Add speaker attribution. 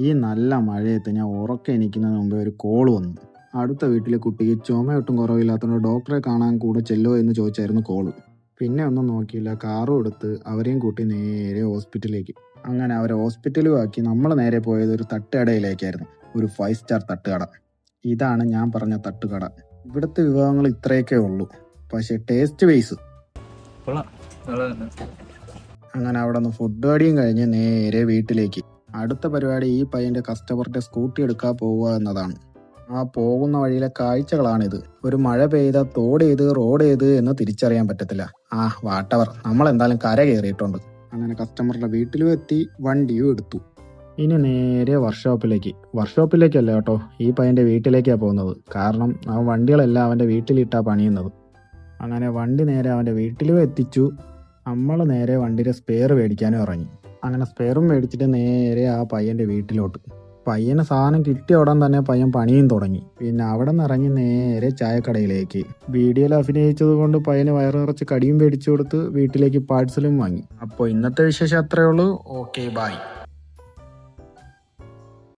Speaker 1: ഈ നല്ല മഴയത്ത് ഞാൻ ഉറക്കെ എണീക്കുന്നതിന് മുമ്പേ ഒരു കോൾ വന്നു. അടുത്ത വീട്ടിലെ കുട്ടിക്ക് ചുമയൊട്ടും കുറവില്ലാത്തതുകൊണ്ട് ഡോക്ടറെ കാണാൻ കൂടെ ചെല്ലോ എന്ന് ചോദിച്ചായിരുന്നു കോള്. പിന്നെ ഒന്നും നോക്കിയില്ല, കാറും എടുത്ത് അവരെയും കൂട്ടി നേരെ ഹോസ്പിറ്റലിലേക്ക്. അങ്ങനെ അവരെ ഹോസ്പിറ്റലും ആക്കി നമ്മൾ നേരെ പോയത് ഒരു തട്ടുകടയിലേക്കായിരുന്നു. ഒരു 5 സ്റ്റാർ തട്ടുകട. ഇതാണ് ഞാൻ പറഞ്ഞ തട്ടുകട. ഇവിടുത്തെ വിഭവങ്ങൾ ഇത്രയൊക്കെ ഉള്ളൂ, പക്ഷേ ടേസ്റ്റ് വൈസ് അങ്ങനെ അവിടെ നിന്ന് ഫുഡ് അടിയും കഴിഞ്ഞ് നേരെ വീട്ടിലേക്ക്. അടുത്ത പരിപാടി ഈ പയ്യന്റെ കസ്റ്റമറിന്റെ സ്കൂട്ടി എടുക്കാൻ പോവുക എന്നതാണ്. ആ പോകുന്ന വഴിയിലെ കാഴ്ചകളാണിത്. ഒരു മഴ പെയ്ത തോടേത് റോഡേത് എന്ന് തിരിച്ചറിയാൻ പറ്റത്തില്ല. വാട്ടവർ, നമ്മൾ എന്തായാലും കര കയറിയിട്ടുണ്ട്. അങ്ങനെ കസ്റ്റമറുടെ വീട്ടിലും എത്തി, വണ്ടിയും എടുത്തു. ഇനി നേരെ വർക്ക്ഷോപ്പിലേക്കല്ല കേട്ടോ, ഈ പയ്യന്റെ വീട്ടിലേക്കാണ് പോകുന്നത്. കാരണം ആ വണ്ടികളെല്ലാം അവന്റെ വീട്ടിലിട്ടാ പണിയുന്നത്. അങ്ങനെ വണ്ടി നേരെ അവന്റെ വീട്ടിലും എത്തിച്ചു. നമ്മൾ നേരെ വണ്ടിയുടെ സ്പെയർ മേടിക്കാനും ഇറങ്ങി. അങ്ങനെ സ്പെയറും മേടിച്ചിട്ട് നേരെ ആ പയ്യന്റെ വീട്ടിലോട്ട്. പയ്യന് സാധനം കിട്ടിയ ഉടൻ തന്നെ പയ്യൻ പണിയും തുടങ്ങി. പിന്നെ അവിടെ നിന്ന് ഇറങ്ങി നേരെ ചായക്കടയിലേക്ക്. വീഡിയോയിൽ അഭിനയിച്ചത് കൊണ്ട് പയ്യന് വയറ് നിറച്ച് കടിയും മേടിച്ചു കൊടുത്ത് വീട്ടിലേക്ക് പാഴ്സലും വാങ്ങി. അപ്പോൾ ഇന്നത്തെ വിശേഷം അത്രയേ ഉള്ളൂ. Okay, by.